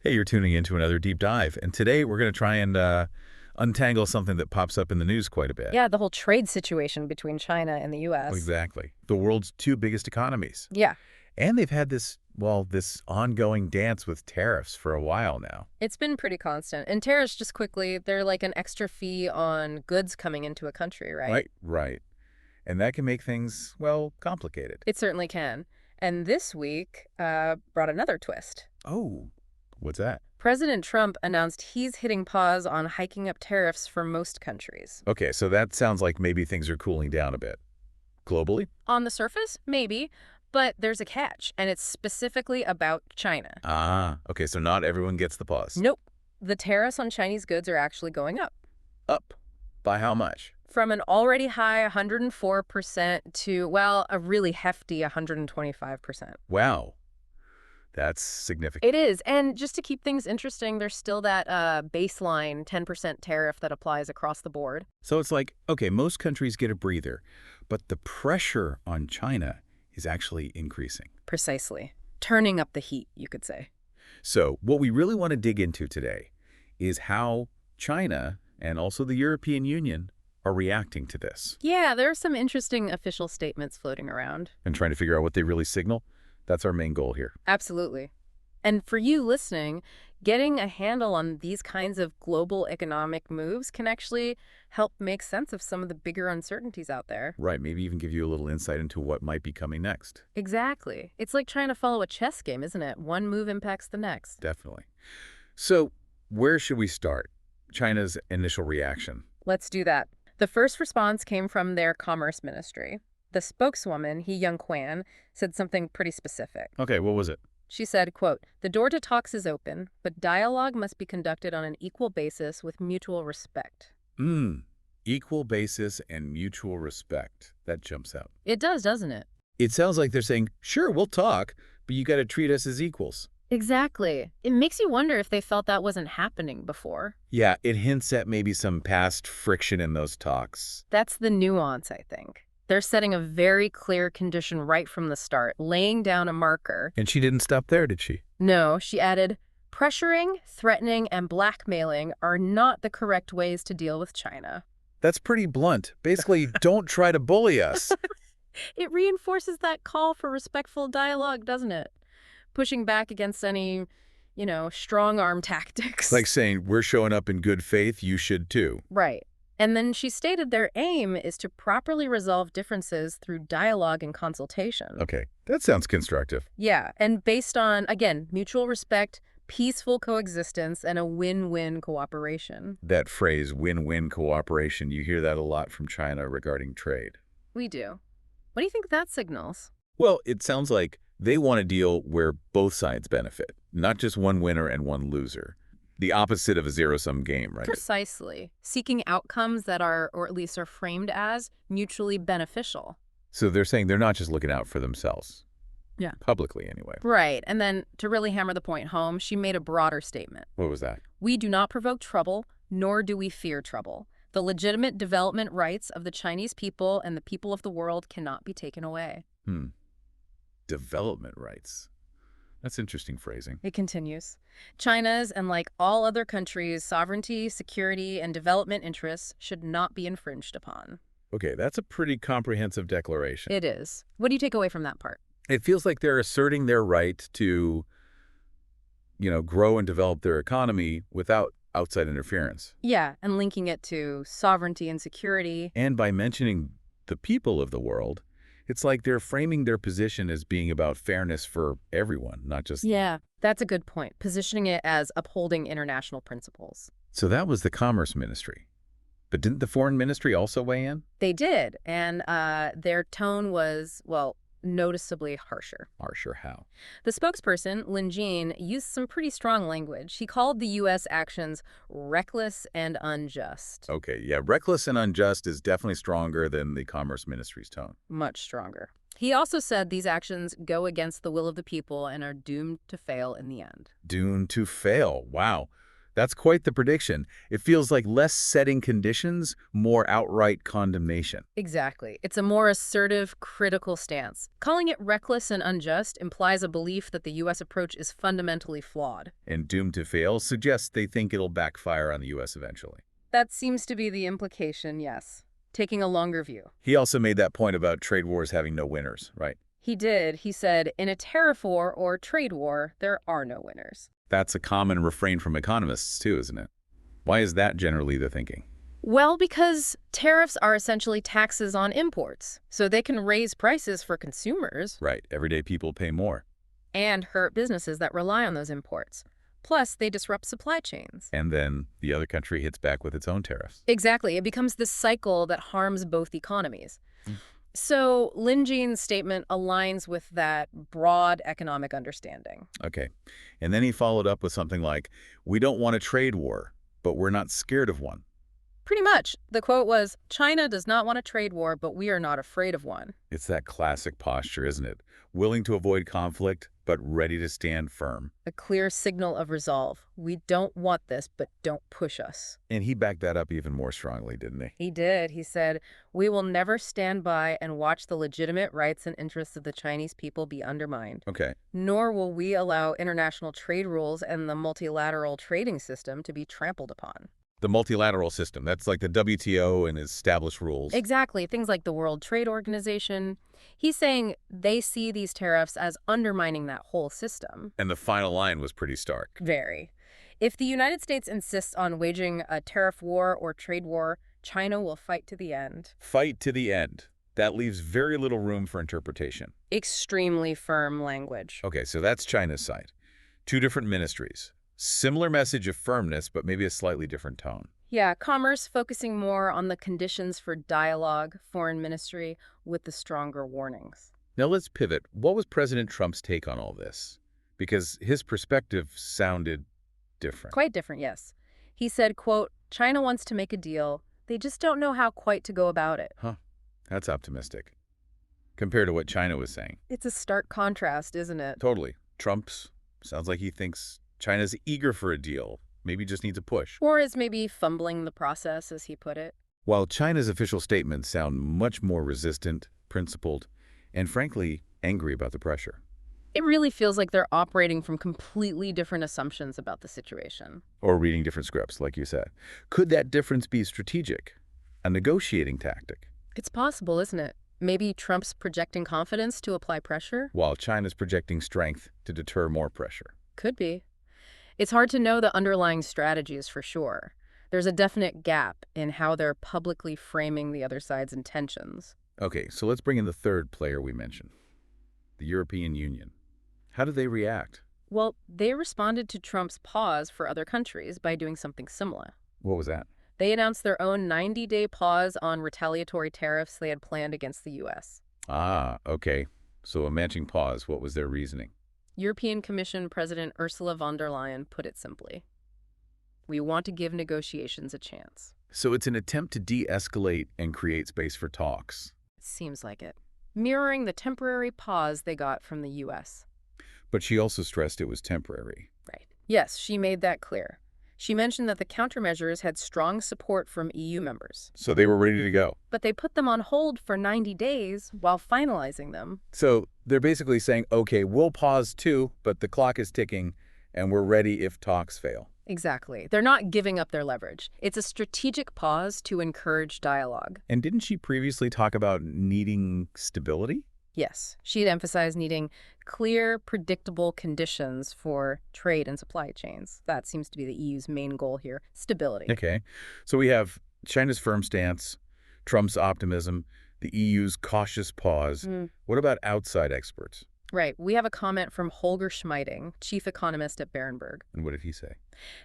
Hey, you're tuning into another deep dive, and today we're going to try and untangle something that pops up in the news quite a bit. Yeah, the whole trade situation between China and the US. Exactly. The world's two biggest economies. Yeah, And they've had this ongoing dance with tariffs for a while now. it's been pretty constant. And tariffs, just quickly, they're like an extra fee on goods coming into a country, right? Right. And that can make things, well, complicated. It certainly can. And this week brought another twist. Oh, what's that? President Trump announced he's hitting pause on hiking up tariffs for most countries. Okay, so that sounds like maybe things are cooling down a bit. Globally? On the surface, maybe, but there's a catch, and it's specifically about China. Ah, okay, so not everyone gets the pause. Nope. The tariffs on Chinese goods are actually going up. Up. By how much? From an already high 104% to, well, a really hefty 125%. Wow, that's significant. It is. And just to keep things interesting, there's still that baseline 10% tariff that applies across the board. So it's like, okay, most countries get a breather, but the pressure on China is actually increasing. Precisely. Turning up the heat, you could say. So what we really want to dig into today is how China and also the European Union are reacting to this Yeah, there are some interesting official statements floating around. and trying to figure out what they really signal. That's our main goal here. Absolutely. And for you listening, getting a handle on these kinds of global economic moves can actually help make sense of some of the bigger uncertainties out there. Right, maybe even give you a little insight into what might be coming next. Exactly. It's like trying to follow a chess game, isn't it? One move impacts the next. Definitely. So where should we start? China's initial reaction. Let's do that. The first response came from their commerce ministry. The spokeswoman, He Young-kwan, said something pretty specific. Okay, what was it? She said, quote, "The door to talks is open, but dialogue must be conducted on an equal basis with mutual respect." Equal basis and mutual respect. That jumps out. It does, doesn't it? It sounds like they're saying, sure, we'll talk, but you got to treat us as equals. Exactly. It makes you wonder if they felt that wasn't happening before. Yeah, it hints at maybe some past friction in those talks. That's the nuance, I think. They're setting a very clear condition right from the start, laying down a marker. And she didn't stop there, did she? No, she added, pressuring, threatening, and blackmailing are not the correct ways to deal with China. That's pretty blunt. Basically, don't try to bully us. It reinforces that call for respectful dialogue, doesn't it? Pushing back against any, strong-arm tactics. Like saying, we're showing up in good faith, you should too. Right. And then she stated their aim is to properly resolve differences through dialogue and consultation. Okay, that sounds constructive. Yeah, and based on, again, mutual respect, peaceful coexistence, and a win-win cooperation. That phrase, win-win cooperation, you hear that a lot from China regarding trade. We do. What do you think that signals? Well, it sounds like they want a deal where both sides benefit, not just one winner and one loser. The opposite of a zero-sum game, right? Precisely. Seeking outcomes that are, or at least are framed as, mutually beneficial. So they're saying they're not just looking out for themselves. Yeah. Publicly, anyway. Right. And then, to really hammer the point home, she made a broader statement. What was that? We do not provoke trouble, nor do we fear trouble. The legitimate development rights of the Chinese people and the people of the world cannot be taken away. Development rights. That's interesting phrasing. It continues. China's, and like all other countries' sovereignty, security, and development interests should not be infringed upon. Okay, that's a pretty comprehensive declaration. It is. What do you take away from that part? It feels like they're asserting their right to, grow and develop their economy without outside interference. Yeah, and linking it to sovereignty and security. And by mentioning the people of the world, it's like they're framing their position as being about fairness for everyone, not just... Yeah, that's a good point. Positioning it as upholding international principles. So that was the Commerce Ministry. But didn't the Foreign Ministry also weigh in? They did, and their tone was, well, noticeably harsher. Harsher how? The spokesperson, Lin Jin, used some pretty strong language. He called the U.S. actions reckless and unjust. Okay, yeah, reckless and unjust is definitely stronger than the Commerce Ministry's tone. Much stronger. He also said these actions go against the will of the people and are doomed to fail in the end. Doomed to fail. Wow. That's quite the prediction. It feels like less setting conditions, more outright condemnation. Exactly. It's a more assertive, critical stance. Calling it reckless and unjust implies a belief that the U.S. approach is fundamentally flawed. And doomed to fail suggests they think it'll backfire on the U.S. eventually. That seems to be the implication, yes. Taking a longer view. He also made that point about trade wars having no winners, right? He did. He said, in a tariff war or trade war, there are no winners. That's a common refrain from economists too, isn't it? Why is that generally the thinking? Well, because tariffs are essentially taxes on imports, so they can raise prices for consumers Right, everyday people pay more. and hurt businesses that rely on those imports. Plus, they disrupt supply chains. And then the other country hits back with its own tariffs. Exactly. It becomes this cycle that harms both economies. So Lin Jin's statement aligns with that broad economic understanding. Okay. And then he followed up with something like, we don't want a trade war, but we're not scared of one. Pretty much. The quote was, China does not want a trade war, but we are not afraid of one. It's that classic posture, isn't it? Willing to avoid conflict, but ready to stand firm. A clear signal of resolve. We don't want this, but don't push us. And he backed that up even more strongly, didn't he? He did. He said, we will never stand by and watch the legitimate rights and interests of the Chinese people be undermined. Okay. Nor will we allow international trade rules and the multilateral trading system to be trampled upon. The multilateral system, that's like the WTO and its established rules. Exactly. Things like the World Trade Organization. He's saying they see these tariffs as undermining that whole system. And the final line was pretty stark. Very. If the United States insists on waging a tariff war or trade war, China will fight to the end. Fight to the end. That leaves very little room for interpretation. Extremely firm language. Okay, so that's China's side. Two different ministries. Similar message of firmness, but maybe a slightly different tone. Yeah, commerce focusing more on the conditions for dialogue, foreign ministry with the stronger warnings. Now let's pivot. What was President Trump's take on all this? Because his perspective sounded different. Quite different, yes. He said, quote, China wants to make a deal. They just don't know how quite to go about it. Huh, that's optimistic. Compared to what China was saying. It's a stark contrast, isn't it? Totally. Trump's sounds like he thinks China's eager for a deal, maybe just needs a push. Or is maybe fumbling the process, as he put it. While China's official statements sound much more resistant, principled, and frankly, angry about the pressure. It really feels like they're operating from completely different assumptions about the situation. Or reading different scripts, like you said. Could that difference be strategic? A negotiating tactic? It's possible, isn't it? Maybe Trump's projecting confidence to apply pressure? While China's projecting strength to deter more pressure. Could be. It's hard to know the underlying strategies for sure. There's a definite gap in how they're publicly framing the other side's intentions. Okay, so let's bring in the third player we mentioned, the European Union. How did they react? Well, they responded to Trump's pause for other countries by doing something similar. What was that? They announced their own 90-day pause on retaliatory tariffs they had planned against the U.S. Ah, okay. So a matching pause. What was their reasoning? European Commission President Ursula von der Leyen put it simply. We want to give negotiations a chance. So it's an attempt to de-escalate and create space for talks. Seems like it. Mirroring the temporary pause they got from the U.S. But she also stressed it was temporary. Right. Yes, she made that clear. She mentioned that the countermeasures had strong support from EU members. So they were ready to go. But they put them on hold for 90 days while finalizing them. So they're basically saying, okay, we'll pause too, but the clock is ticking and we're ready if talks fail. Exactly. They're not giving up their leverage. It's a strategic pause to encourage dialogue. And didn't she previously talk about needing stability? Yes, she'd emphasized needing clear, predictable conditions for trade and supply chains. That seems to be the EU's main goal here, stability. Okay. So we have China's firm stance, Trump's optimism, the EU's cautious pause. What about outside experts? Right. We have a comment from Holger Schmeiding, chief economist at Berenberg. And what did he say?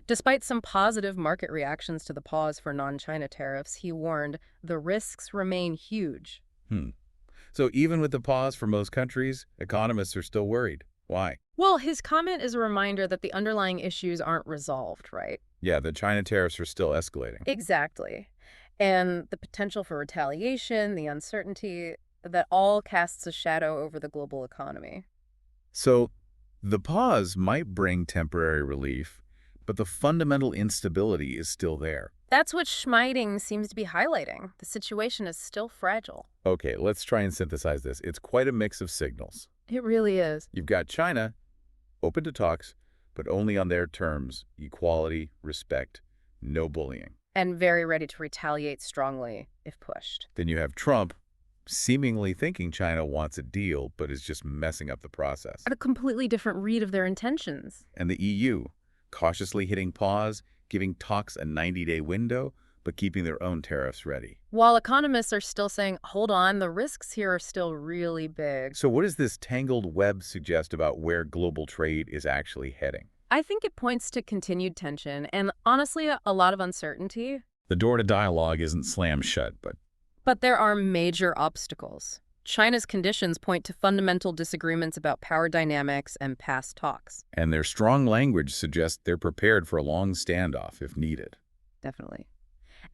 Despite some positive market reactions to the pause for non-China tariffs, he warned the risks remain huge. So even with the pause for most countries, economists are still worried. Why? Well, his comment is a reminder that the underlying issues aren't resolved, right? Yeah, the China tariffs are still escalating. Exactly. And the potential for retaliation, the uncertainty, that all casts a shadow over the global economy. So the pause might bring temporary relief, but the fundamental instability is still there. That's what Schmeiding seems to be highlighting. The situation is still fragile. Okay, let's try and synthesize this. It's quite a mix of signals. It really is. You've got China, open to talks, but only on their terms, equality, respect, no bullying. And very ready to retaliate strongly if pushed. Then you have Trump, seemingly thinking China wants a deal, but is just messing up the process. A completely different read of their intentions. And the EU, cautiously hitting pause, giving talks a 90-day window, but keeping their own tariffs ready. While economists are still saying, hold on, the risks here are still really big. So what does this tangled web suggest about where global trade is actually heading? I think it points to continued tension and, honestly, a lot of uncertainty. The door to dialogue isn't slammed shut, But there are major obstacles. China's conditions point to fundamental disagreements about power dynamics and past talks. and their strong language suggests they're prepared for a long standoff if needed. Definitely.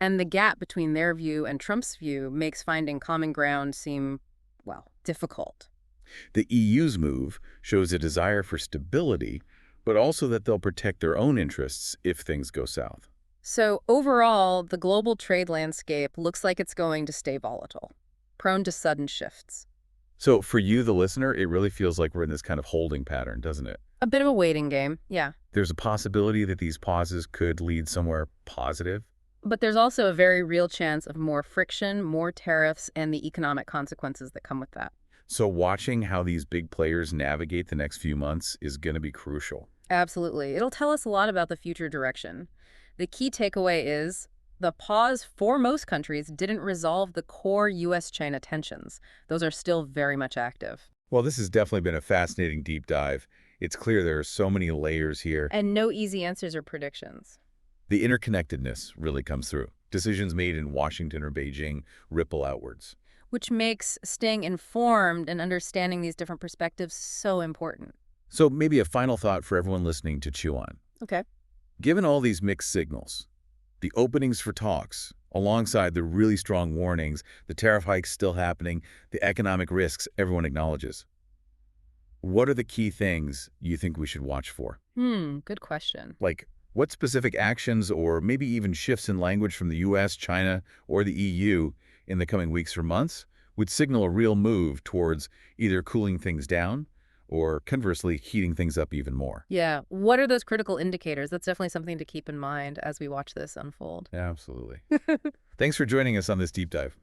And the gap between their view and Trump's view makes finding common ground seem, well, difficult. The EU's move shows a desire for stability, but also that they'll protect their own interests if things go south. So overall, the global trade landscape looks like it's going to stay volatile, prone to sudden shifts. So for you, the listener, it really feels like we're in this kind of holding pattern, doesn't it? A bit of a waiting game, yeah. There's a possibility that these pauses could lead somewhere positive. But there's also a very real chance of more friction, more tariffs, and the economic consequences that come with that. So watching how these big players navigate the next few months is going to be crucial. Absolutely. It'll tell us a lot about the future direction. The key takeaway is the pause for most countries didn't resolve the core U.S.-China tensions. Those are still very much active. Well, this has definitely been a fascinating deep dive. It's clear there are so many layers here. And no easy answers or predictions. The interconnectedness really comes through. Decisions made in Washington or Beijing ripple outwards. Which makes staying informed and understanding these different perspectives so important. So maybe a final thought for everyone listening to chew on. Okay. Given all these mixed signals, the openings for talks, alongside the really strong warnings, the tariff hikes still happening, the economic risks everyone acknowledges, what are the key things you think we should watch for? Good question. Like, what specific actions or maybe even shifts in language from the US, China, or the EU in the coming weeks or months would signal a real move towards either cooling things down or conversely heating things up even more? Yeah. What are those critical indicators? That's definitely something to keep in mind as we watch this unfold. Absolutely. Thanks for joining us on this deep dive.